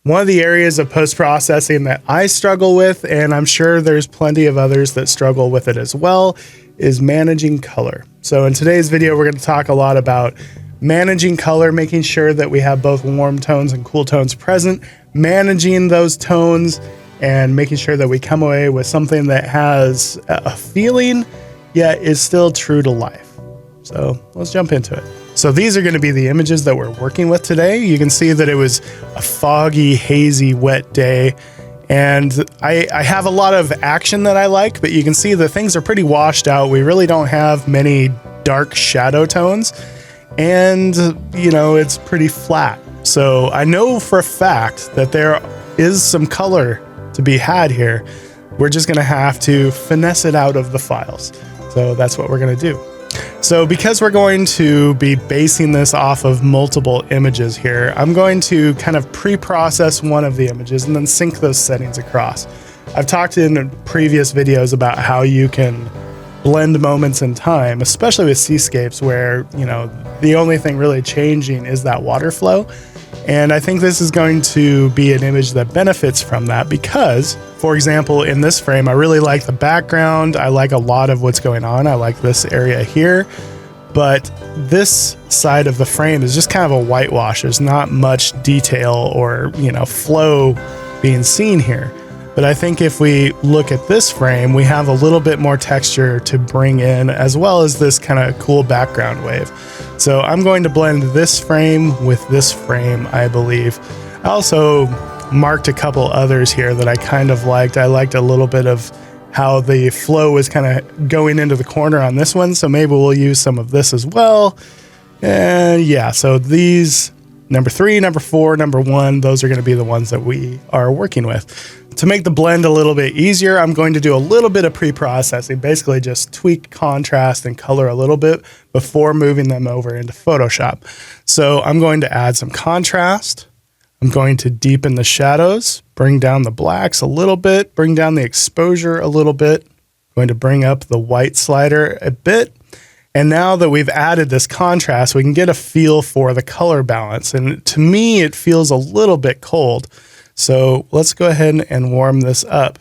One of the areas of post-processing that I struggle with, and I'm sure there's plenty of others that struggle with it as well, is managing color. So in today's video, we're going to talk a lot about managing color, making sure that we have both warm tones and cool tones present, managing those tones, and making sure that we come away with something that has a feeling, yet is still true to life. So let's jump into it. So these are going to be the images that we're working with today. You can see that it was a foggy, hazy, wet day. And I have a lot of action that I like, but you can see that things are pretty washed out. We really don't have many dark shadow tones. And, you know, it's pretty flat. So I know for a fact that there is some color to be had here. We're just going to have to finesse it out of the files. So that's what we're going to do. So because we're going to be basing this off of multiple images here, I'm going to kind of pre-process one of the images and then sync those settings across. I've talked in previous videos about how you can blend moments in time, especially with seascapes where, you know, the only thing really changing is that water flow. And I think this is going to be an image that benefits from that because, for example, in this frame, I really like the background. I like a lot of what's going on. I like this area here, but this side of the frame is just kind of a whitewash. There's not much detail or, you know, flow being seen here. But I think if we look at this frame, we have a little bit more texture to bring in, as well as this kind of cool background wave. So I'm going to blend this frame with this frame, I believe. I also marked a couple others here that I kind of liked. I liked a little bit of how the flow was kind of going into the corner on this one. So maybe we'll use some of this as well. And yeah, so these, number 3, number 4, number 1, those are going to be the ones that we are working with. To make the blend a little bit easier, I'm going to do a little bit of pre-processing, basically just tweak contrast and color a little bit before moving them over into Photoshop. So I'm going to add some contrast. I'm going to deepen the shadows, bring down the blacks a little bit, bring down the exposure a little bit. I'm going to bring up the white slider a bit. And now that we've added this contrast, we can get a feel for the color balance. And to me, it feels a little bit cold. So let's go ahead and warm this up.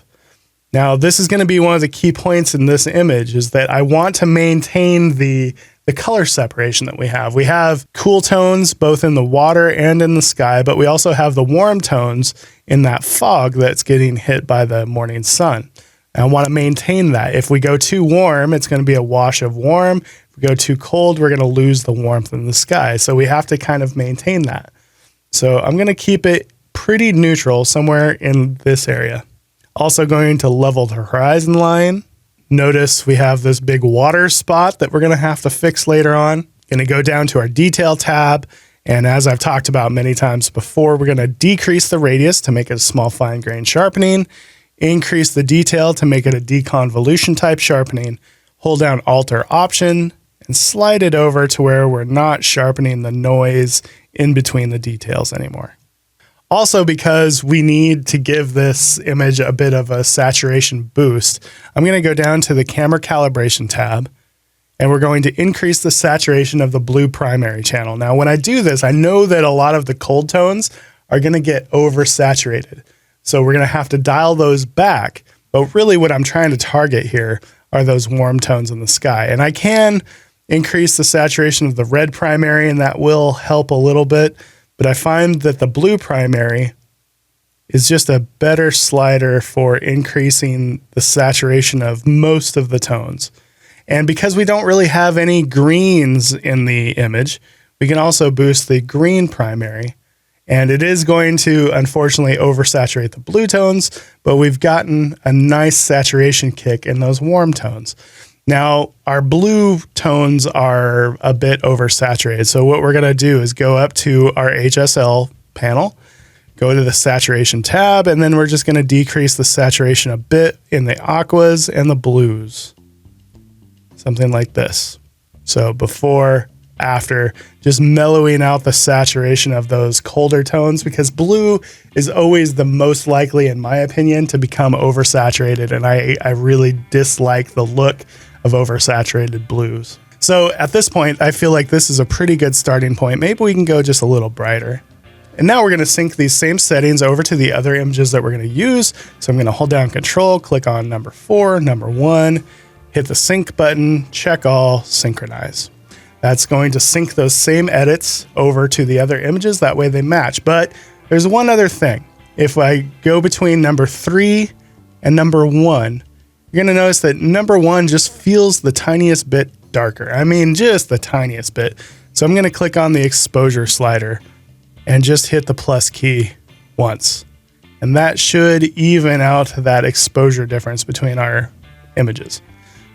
Now, this is going to be one of the key points in this image is that I want to maintain the color separation that we have. We have cool tones both in the water and in the sky, but we also have the warm tones in that fog that's getting hit by the morning sun. And I want to maintain that. If we go too warm, it's going to be a wash of warm. If we go too cold, we're going to lose the warmth in the sky. So we have to kind of maintain that. So I'm going to keep it pretty neutral somewhere in this area. Also going to level the horizon line. Notice we have this big water spot that we're going to have to fix later on. Going to go down to our detail tab. And as I've talked about many times before, we're going to decrease the radius to make it a small fine grain sharpening, increase the detail to make it a deconvolution type sharpening, hold down Alt or Option, and slide it over to where we're not sharpening the noise in between the details anymore. Also, because we need to give this image a bit of a saturation boost, I'm going to go down to the camera calibration tab, and we're going to increase the saturation of the blue primary channel. Now, when I do this, I know that a lot of the cold tones are going to get oversaturated. So we're going to have to dial those back. But really what I'm trying to target here are those warm tones in the sky. And I can increase the saturation of the red primary, and that will help a little bit. But I find that the blue primary is just a better slider for increasing the saturation of most of the tones. And because we don't really have any greens in the image, we can also boost the green primary. And it is going to, unfortunately, oversaturate the blue tones, but we've gotten a nice saturation kick in those warm tones. Now, our blue tones are a bit oversaturated. So what we're going to do is go up to our HSL panel, go to the saturation tab, and then we're just going to decrease the saturation a bit in the aquas and the blues. Something like this. So before, after, just mellowing out the saturation of those colder tones, because blue is always the most likely, in my opinion, to become oversaturated. And I really dislike the look of oversaturated blues. So at this point, I feel like this is a pretty good starting point. Maybe we can go just a little brighter. And now we're going to sync these same settings over to the other images that we're going to use. So I'm going to hold down Control, click on number 4, number 1, hit the sync button, check all, synchronize. That's going to sync those same edits over to the other images. That way they match. But there's one other thing. If I go between number 3 and number 1, you're going to notice that number 1 just feels the tiniest bit darker. I mean, just the tiniest bit. So I'm going to click on the exposure slider and just hit the plus key once. And that should even out that exposure difference between our images.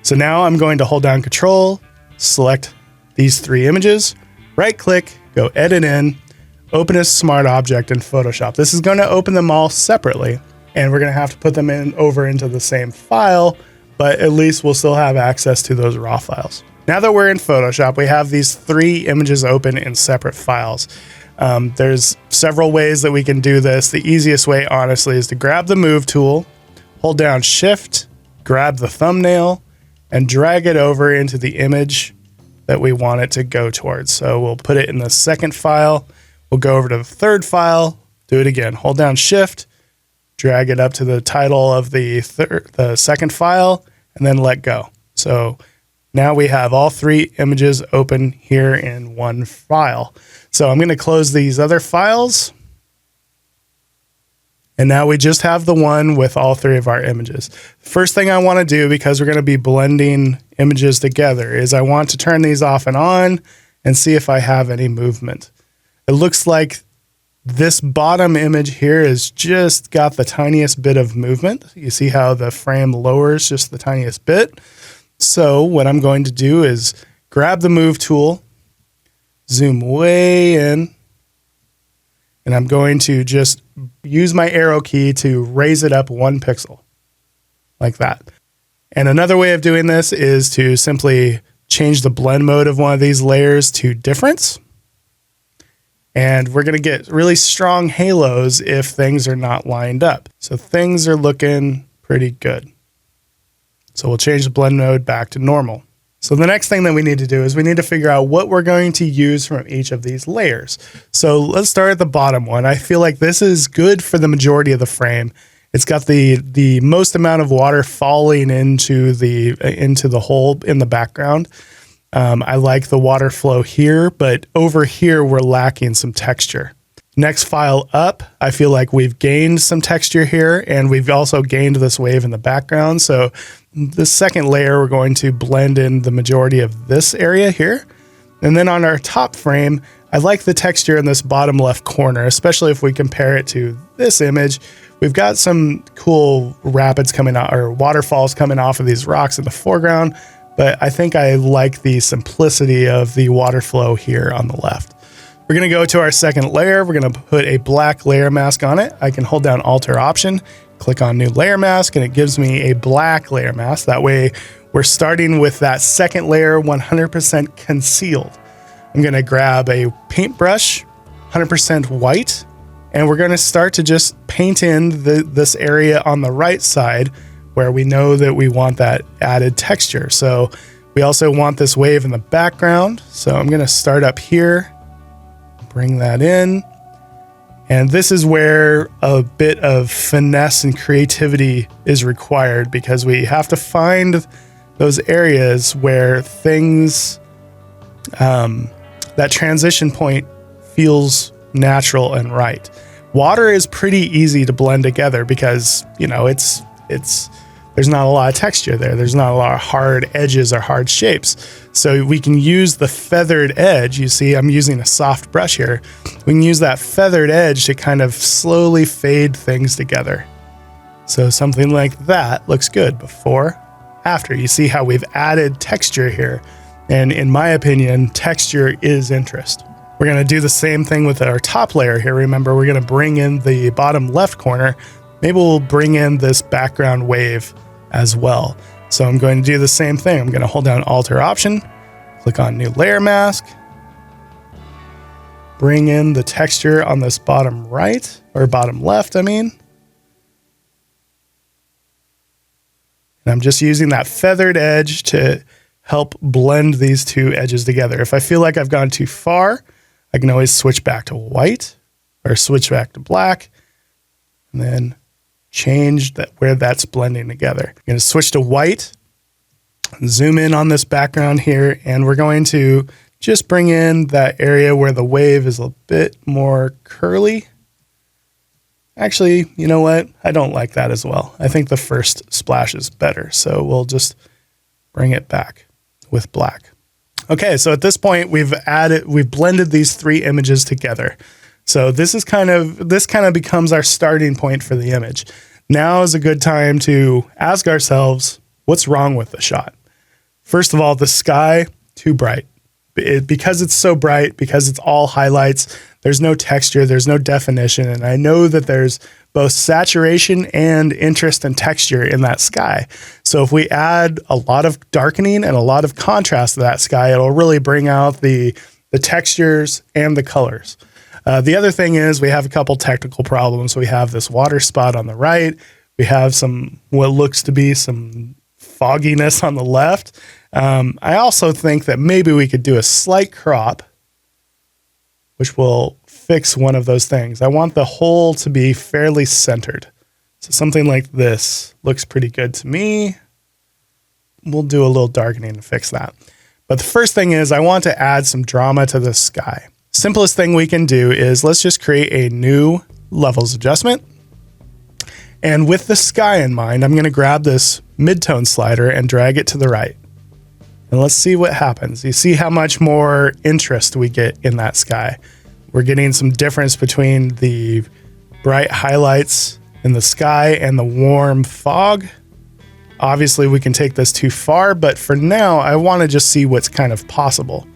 So now I'm going to hold down Control, select these 3 images, right click, go edit in, open as smart object in Photoshop. This is going to open them all separately, and we're going to have to put them over into the same file, but at least we'll still have access to those raw files. Now that we're in Photoshop, we have these 3 images open in separate files. There's several ways that we can do this. The easiest way, honestly, is to grab the Move tool, hold down Shift, grab the thumbnail, and drag it over into the image that we want it to go towards. So we'll put it in the second file. We'll go over to the third file, do it again. Hold down Shift, drag it up to the title of the second file, and then let go. So now we have all 3 images open here in one file. So I'm going to close these other files. And now we just have the one with all 3 of our images. First thing I want to do, because we're going to be blending images together, is I want to turn these off and on and see if I have any movement. It looks like this bottom image here has just got the tiniest bit of movement. You see how the frame lowers just the tiniest bit. So what I'm going to do is grab the Move tool, zoom way in, and I'm going to just use my arrow key to raise it up 1 pixel, like that. And another way of doing this is to simply change the blend mode of one of these layers to difference. And we're going to get really strong halos if things are not lined up. So things are looking pretty good. So we'll change the blend mode back to normal. So the next thing that we need to do is we need to figure out what we're going to use from each of these layers. So let's start at the bottom one. I feel like this is good for the majority of the frame. It's got the most amount of water falling into the hole in the background. I like the water flow here, but over here we're lacking some texture. Next file up, I feel like we've gained some texture here, and we've also gained this wave in the background. So the second layer, we're going to blend in the majority of this area here. And then on our top frame, I like the texture in this bottom left corner, especially if we compare it to this image. We've got some cool rapids coming out, or waterfalls coming off of these rocks in the foreground, but I think I like the simplicity of the water flow here on the left. We're going to go to our second layer. We're going to put a black layer mask on it. I can hold down Alt or Option, click on New Layer Mask, and it gives me a black layer mask. That way we're starting with that second layer 100% concealed. I'm going to grab a paintbrush, 100% white, and we're going to start to just paint in this area on the right side where we know that we want that added texture. So we also want this wave in the background. So I'm going to start up here, bring that in. And this is where a bit of finesse and creativity is required, because we have to find those areas where things, that transition point feels natural and right. Water is pretty easy to blend together because, you know, there's not a lot of texture there. There's not a lot of hard edges or hard shapes. So we can use the feathered edge. You see, I'm using a soft brush here. We can use that feathered edge to kind of slowly fade things together. So something like that looks good before, after. You see how we've added texture here. And in my opinion, texture is interest. We're going to do the same thing with our top layer here. Remember, we're going to bring in the bottom left corner. Maybe we'll bring in this background wave as well. So I'm going to do the same thing. I'm going to hold down Alt or Option, click on New Layer Mask, bring in the texture on this bottom right, or bottom left, I mean. And I'm just using that feathered edge to help blend these two edges together. If I feel like I've gone too far, I can always switch back to white, or switch back to black, and then change that where that's blending together. I'm going to switch to white, zoom in on this background here, and we're going to just bring in that area where the wave is a bit more curly. Actually, you know what? I don't like that as well. I think the first splash is better. So we'll just bring it back with black. Okay, so at this point we've blended these three images together. So this kind of becomes our starting point for the image. Now is a good time to ask ourselves, what's wrong with the shot? First of all, the sky, too bright. Because it's so bright, because it's all highlights, there's no texture, there's no definition, and I know that there's both saturation and interest and texture in that sky. So if we add a lot of darkening and a lot of contrast to that sky, it'll really bring out the textures and the colors. The other thing is we have a couple technical problems. We have this water spot on the right. We have what looks to be some fogginess on the left. I also think that maybe we could do a slight crop, which will fix one of those things. I want the whole to be fairly centered. So something like this looks pretty good to me. We'll do a little darkening to fix that. But the first thing is I want to add some drama to the sky. Simplest thing we can do is let's just create a new levels adjustment. And with the sky in mind, I'm going to grab this midtone slider and drag it to the right. And let's see what happens. You see how much more interest we get in that sky. We're getting some difference between the bright highlights in the sky and the warm fog. Obviously, we can take this too far, but for now, I want to just see what's kind of possible.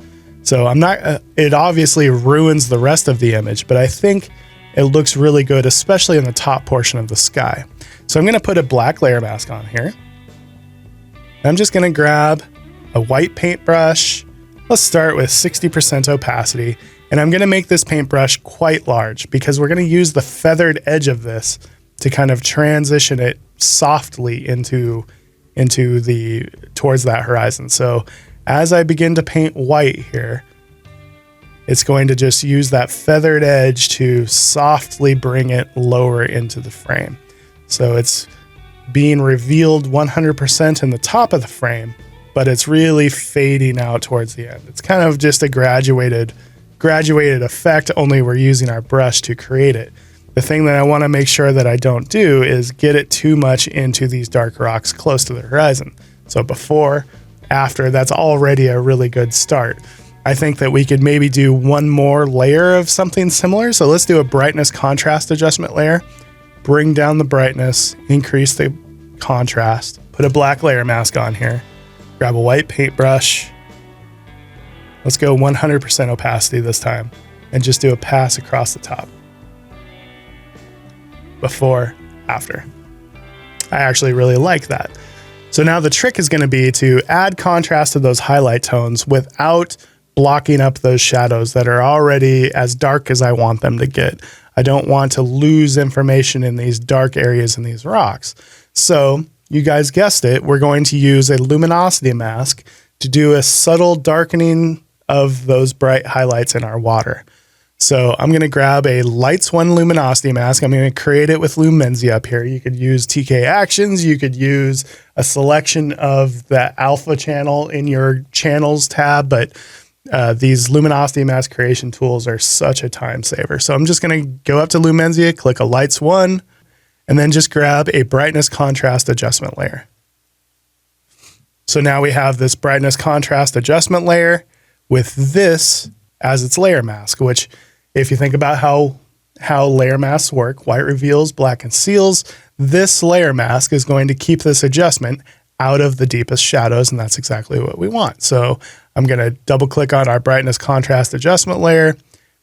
So it obviously ruins the rest of the image, but I think it looks really good, especially in the top portion of the sky. So I'm going to put a black layer mask on here. I'm just going to grab a white paintbrush. Let's start with 60% opacity. And I'm going to make this paintbrush quite large because we're going to use the feathered edge of this to kind of transition it softly towards that horizon. So as I begin to paint white here, it's going to just use that feathered edge to softly bring it lower into the frame. So it's being revealed 100% in the top of the frame, but it's really fading out towards the end. It's kind of just a graduated effect, only we're using our brush to create it. The thing that I want to make sure that I don't do is get it too much into these dark rocks close to the horizon. So before, after, that's already a really good start. I think that we could maybe do one more layer of something similar. So let's do a brightness contrast adjustment layer, bring down the brightness, increase the contrast, put a black layer mask on here. Grab a white paintbrush. Let's go 100% opacity this time and just do a pass across the top. Before, after. I actually really like that. So now the trick is going to be to add contrast to those highlight tones without blocking up those shadows that are already as dark as I want them to get. I don't want to lose information in these dark areas in these rocks. So you guys guessed it, we're going to use a luminosity mask to do a subtle darkening of those bright highlights in our water. So I'm going to grab a Lights 1 luminosity mask. I'm going to create it with Luminosity up here. You could use TK Actions. You could use a selection of the alpha channel in your channels tab, but these luminosity mask creation tools are such a time saver. So I'm just going to go up to Luminosity, click a Lights 1, and then just grab a brightness contrast adjustment layer. So now we have this brightness contrast adjustment layer with this as its layer mask, which if you think about how layer masks work, white reveals, black conceals, this layer mask is going to keep this adjustment out of the deepest shadows, and that's exactly what we want. So I'm going to double click on our brightness contrast adjustment layer,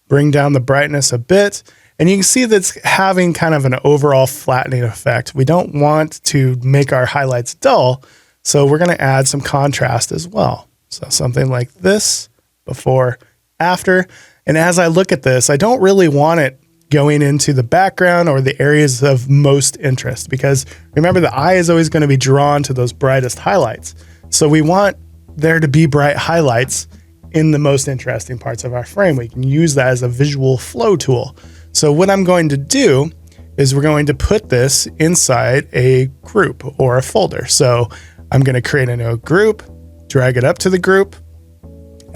bring down the brightness a bit, and you can see that's having kind of an overall flattening effect. We don't want to make our highlights dull, so we're going to add some contrast as well. So something like this, before, after. And as I look at this, I don't really want it going into the background or the areas of most interest, because remember, the eye is always going to be drawn to those brightest highlights. So we want there to be bright highlights in the most interesting parts of our frame. We can use that as a visual flow tool. So what I'm going to do is we're going to put this inside a group or a folder. So I'm going to create a new group, drag it up to the group,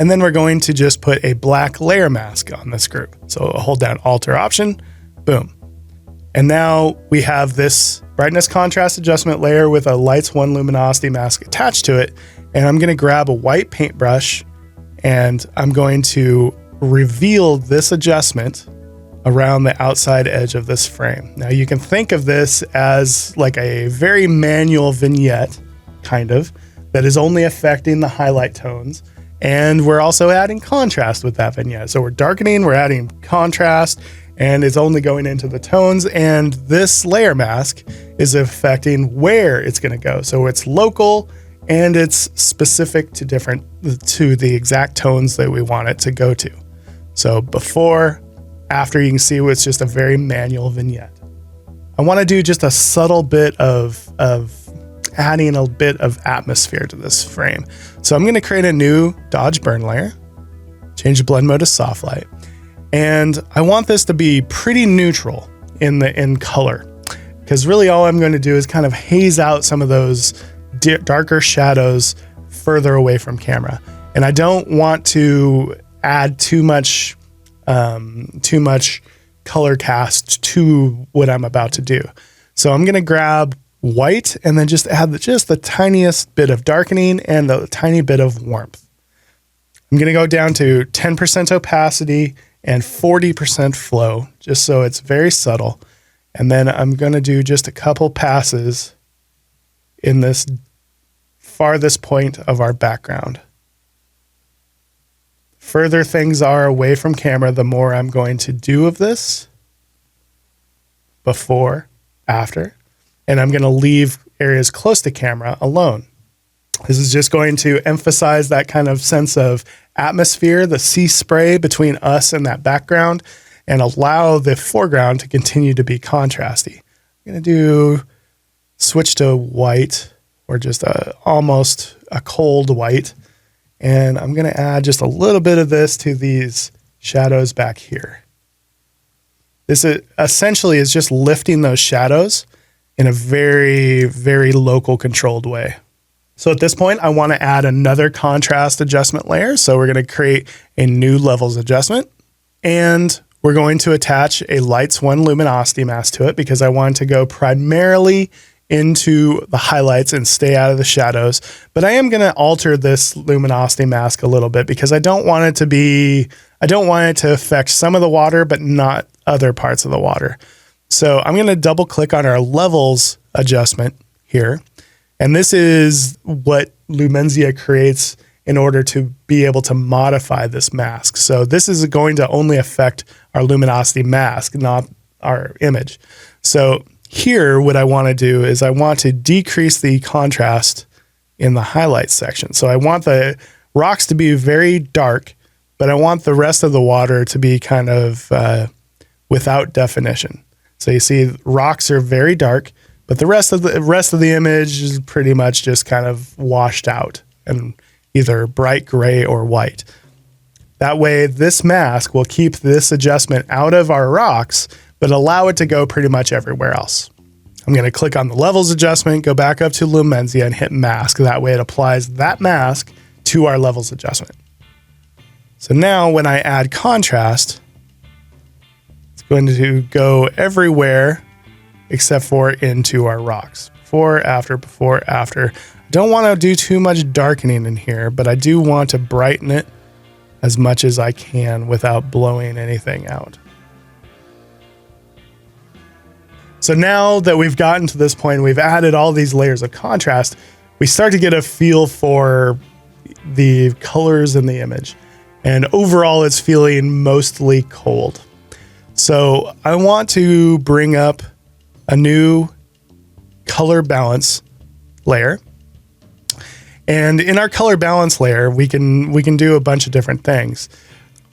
and then we're going to just put a black layer mask on this group. So I'll hold down Alt or Option, boom. And now we have this brightness contrast adjustment layer with a Lights 1 luminosity mask attached to it. And I'm going to grab a white paintbrush and I'm going to reveal this adjustment around the outside edge of this frame. Now you can think of this as like a very manual vignette, kind of, that is only affecting the highlight tones. And we're also adding contrast with that vignette. So we're darkening, we're adding contrast, and it's only going into the tones. And this layer mask is affecting where it's going to go. So it's local and it's specific to the exact tones that we want it to go to. So before, after, you can see it's just a very manual vignette. I want to do just a subtle bit of adding a bit of atmosphere to this frame. So I'm going to create a new dodge burn layer, change the blend mode to soft light. And I want this to be pretty neutral in color, because really all I'm going to do is kind of haze out some of those darker shadows further away from camera. And I don't want to add too much color cast to what I'm about to do. So I'm going to grab white and then just add just the tiniest bit of darkening and a tiny bit of warmth. I'm going to go down to 10% opacity and 40% flow, just so it's very subtle. And then I'm going to do just a couple passes in this farthest point of our background. Further things are away from camera, the more I'm going to do of this. Before, after. And I'm going to leave areas close to camera alone. This is just going to emphasize that kind of sense of atmosphere, the sea spray between us and that background, and allow the foreground to continue to be contrasty. I'm going to switch to white, or just almost a cold white. And I'm going to add just a little bit of this to these shadows back here. This essentially is just lifting those shadows in a very, very local controlled way. So at this point, I want to add another contrast adjustment layer. So we're going to create a new levels adjustment, and we're going to attach a Lights 1 luminosity mask to it, because I want to go primarily into the highlights and stay out of the shadows. But I am going to alter this luminosity mask a little bit, because I don't want it to affect some of the water, but not other parts of the water. So I'm going to double click on our levels adjustment here. And this is what Lumenzia creates in order to be able to modify this mask. So this is going to only affect our luminosity mask, not our image. So here, what I want to do is I want to decrease the contrast in the highlights section. So I want the rocks to be very dark, but I want the rest of the water to be kind of without definition. So you see rocks are very dark, but the rest of the image is pretty much just kind of washed out and either bright gray or white. That way, this mask will keep this adjustment out of our rocks, but allow it to go pretty much everywhere else. I'm going to click on the levels adjustment, go back up to Lumenzia and hit mask. That way it applies that mask to our levels adjustment. So now when I add contrast, it's going to go everywhere except for into our rocks. Before, after, before, after. I don't want to do too much darkening in here, but I do want to brighten it as much as I can without blowing anything out. So now that we've gotten to this point, we've added all these layers of contrast, we start to get a feel for the colors in the image. And overall, it's feeling mostly cold. So I want to bring up a new color balance layer. And in our color balance layer, we can do a bunch of different things.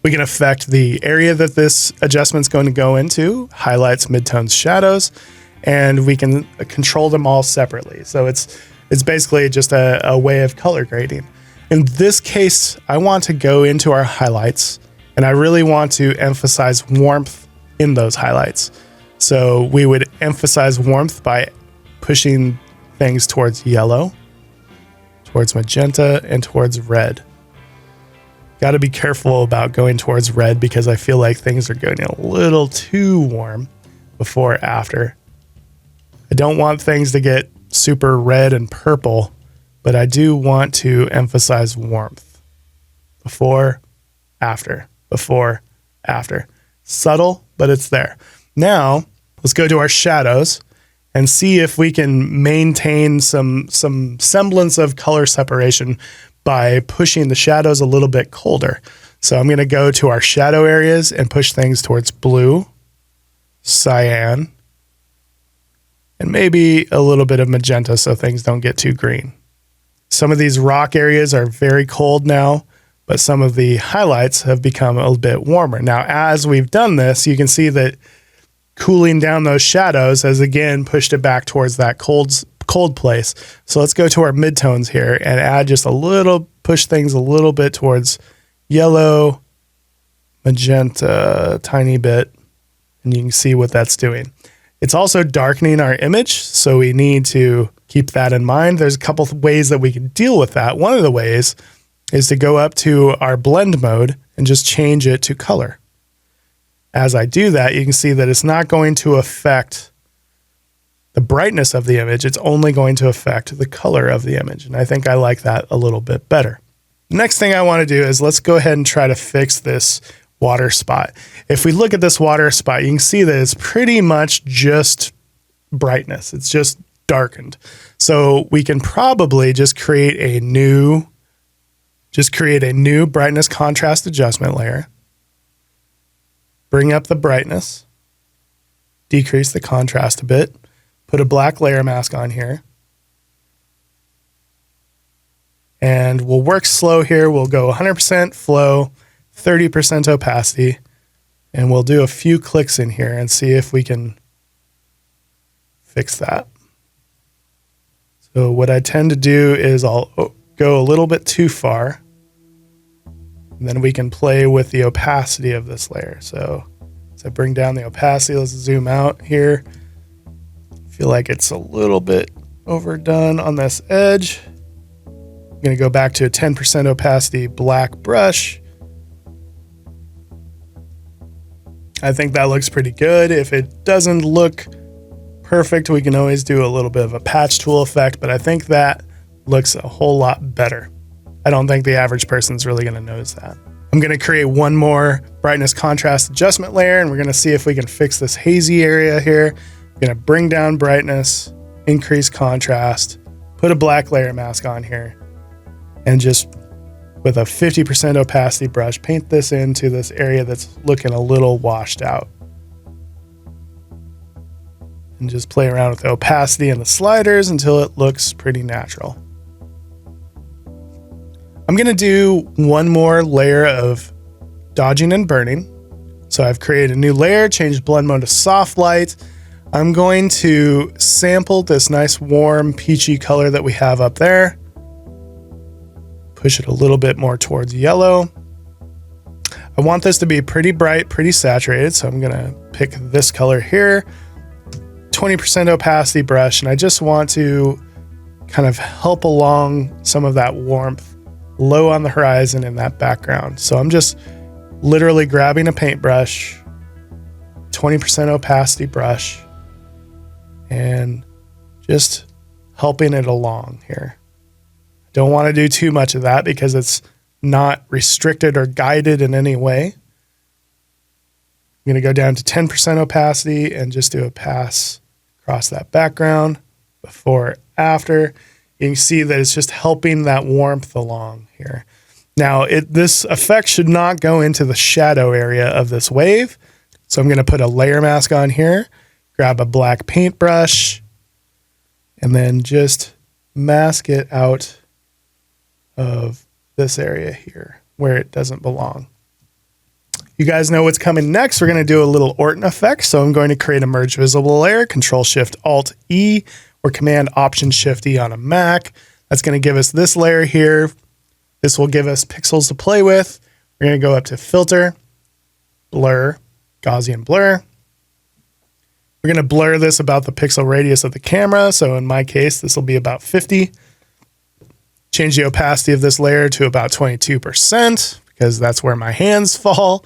We can affect the area that this adjustment's going to go into, highlights, midtones, shadows, and we can control them all separately. So it's basically just a way of color grading. In this case, I want to go into our highlights, and I really want to emphasize warmth in those highlights. So we would emphasize warmth by pushing things towards yellow, towards magenta, and towards red. Got to be careful about going towards red because I feel like things are getting a little too warm before after. I don't want things to get super red and purple, but I do want to emphasize warmth. Before, after, before, after. Subtle, but it's there. Now, let's go to our shadows and see if we can maintain some semblance of color separation by pushing the shadows a little bit colder. So I'm going to go to our shadow areas and push things towards blue, cyan, and maybe a little bit of magenta so things don't get too green. Some of these rock areas are very cold now, but some of the highlights have become a little bit warmer. Now, as we've done this, you can see that cooling down those shadows has again pushed it back towards that cold place. So let's go to our midtones here and add just a little, push things a little bit towards yellow, magenta, tiny bit, and you can see what that's doing. It's also darkening our image, so we need to keep that in mind. There's a couple of ways that we can deal with that. One of the ways is to go up to our blend mode and just change it to color. As I do that, you can see that it's not going to affect the brightness of the image. It's only going to affect the color of the image. And I think I like that a little bit better. Next thing I want to do is let's go ahead and try to fix this water spot. If we look at this water spot, you can see that it's pretty much just brightness. It's just darkened. So we can probably just create a new brightness contrast adjustment layer. Bring up the brightness, decrease the contrast a bit, put a black layer mask on here, and we'll work slow here. We'll go 100% flow, 30% opacity, and we'll do a few clicks in here and see if we can fix that. So what I tend to do is I'll go a little bit too far, and then we can play with the opacity of this layer. So as I bring down the opacity, let's zoom out here. I feel like it's a little bit overdone on this edge. I'm going to go back to a 10% opacity black brush. I think that looks pretty good. If it doesn't look perfect, we can always do a little bit of a patch tool effect, but I think that looks a whole lot better. I don't think the average person's really going to notice that. I'm going to create one more brightness contrast adjustment layer, and we're going to see if we can fix this hazy area here. I'm going to bring down brightness, increase contrast, put a black layer mask on here, and just with a 50% opacity brush, paint this into this area that's looking a little washed out. And just play around with the opacity and the sliders until it looks pretty natural. I'm going to do one more layer of dodging and burning. So I've created a new layer, changed blend mode to soft light. I'm going to sample this nice warm peachy color that we have up there. Push it a little bit more towards yellow. I want this to be pretty bright, pretty saturated. So I'm going to pick this color here, 20% opacity brush. And I just want to kind of help along some of that warmth low on the horizon in that background. So I'm just literally grabbing a paintbrush, 20% opacity brush, and just helping it along here. Don't want to do too much of that because it's not restricted or guided in any way. I'm going to go down to 10% opacity and just do a pass across that background before, after. You can see that it's just helping that warmth along here. Now, this effect should not go into the shadow area of this wave. So I'm going to put a layer mask on here, grab a black paintbrush, and then just mask it out of this area here where it doesn't belong. You guys know what's coming next. We're going to do a little Orton effect. So I'm going to create a merge visible layer, Control-Shift-Alt-E, or Command-Option-Shift-E on a Mac. That's going to give us this layer here. This will give us pixels to play with. We're going to go up to Filter, Blur, Gaussian Blur. We're going to blur this about the pixel radius of the camera. So in my case, this will be about 50. Change the opacity of this layer to about 22% because that's where my hands fall.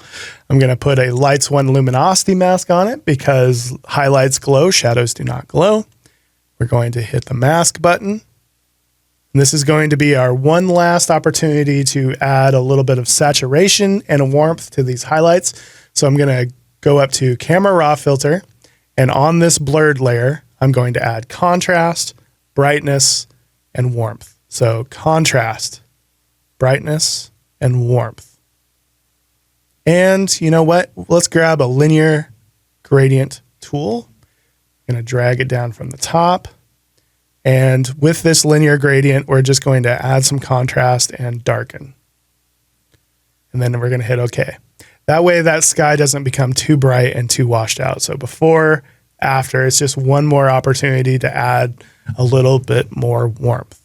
I'm going to put a Lights 1 luminosity mask on it because highlights glow, shadows do not glow. We're going to hit the mask button. And this is going to be our one last opportunity to add a little bit of saturation and warmth to these highlights. So I'm going to go up to Camera Raw Filter, and on this blurred layer, I'm going to add contrast, brightness, and warmth. So contrast, brightness, and warmth. And you know what? Let's grab a linear gradient tool. I'm going to drag it down from the top. And with this linear gradient, we're just going to add some contrast and darken. And then we're going to hit OK. That way that sky doesn't become too bright and too washed out. So before, after, it's just one more opportunity to add a little bit more warmth.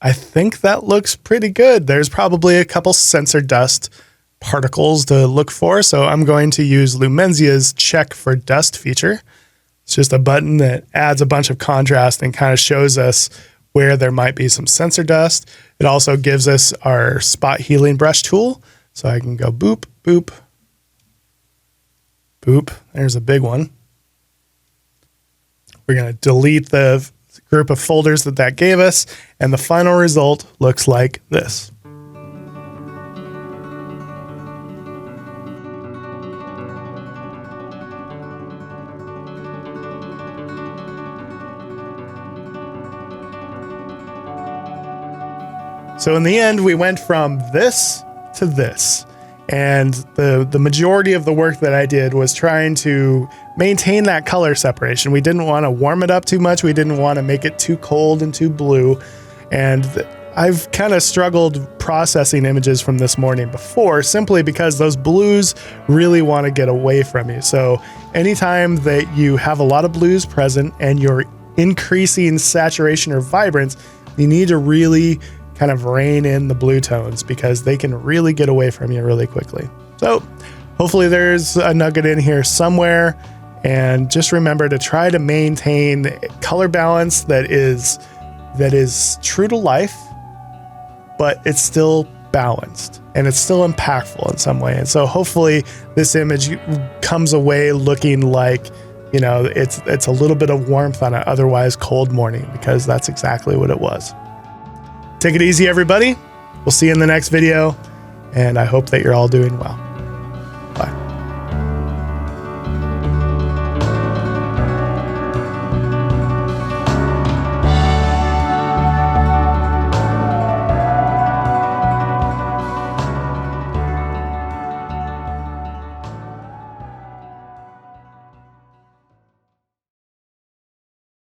I think that looks pretty good. There's probably a couple sensor dust particles to look for. So I'm going to use Lumenzia's check for dust feature. It's just a button that adds a bunch of contrast and kind of shows us where there might be some sensor dust. It also gives us our spot healing brush tool. So I can go boop, boop, boop. There's a big one. We're going to delete the group of folders that gave us. And the final result looks like this. So in the end, we went from this to this. And the majority of the work that I did was trying to maintain that color separation. We didn't want to warm it up too much. We didn't want to make it too cold and too blue. And I've kind of struggled processing images from this morning before, simply because those blues really want to get away from you. So anytime that you have a lot of blues present and you're increasing saturation or vibrance, you need to really kind of rein in the blue tones because they can really get away from you really quickly. So hopefully there's a nugget in here somewhere, and just remember to try to maintain color balance that is true to life, but it's balanced and it's still impactful in some way. And so hopefully this image comes away looking like, you know, it's a little bit of warmth on an otherwise cold morning, because that's exactly what it was. Take it easy, everybody. We'll see you in the next video, and I hope that you're all doing well.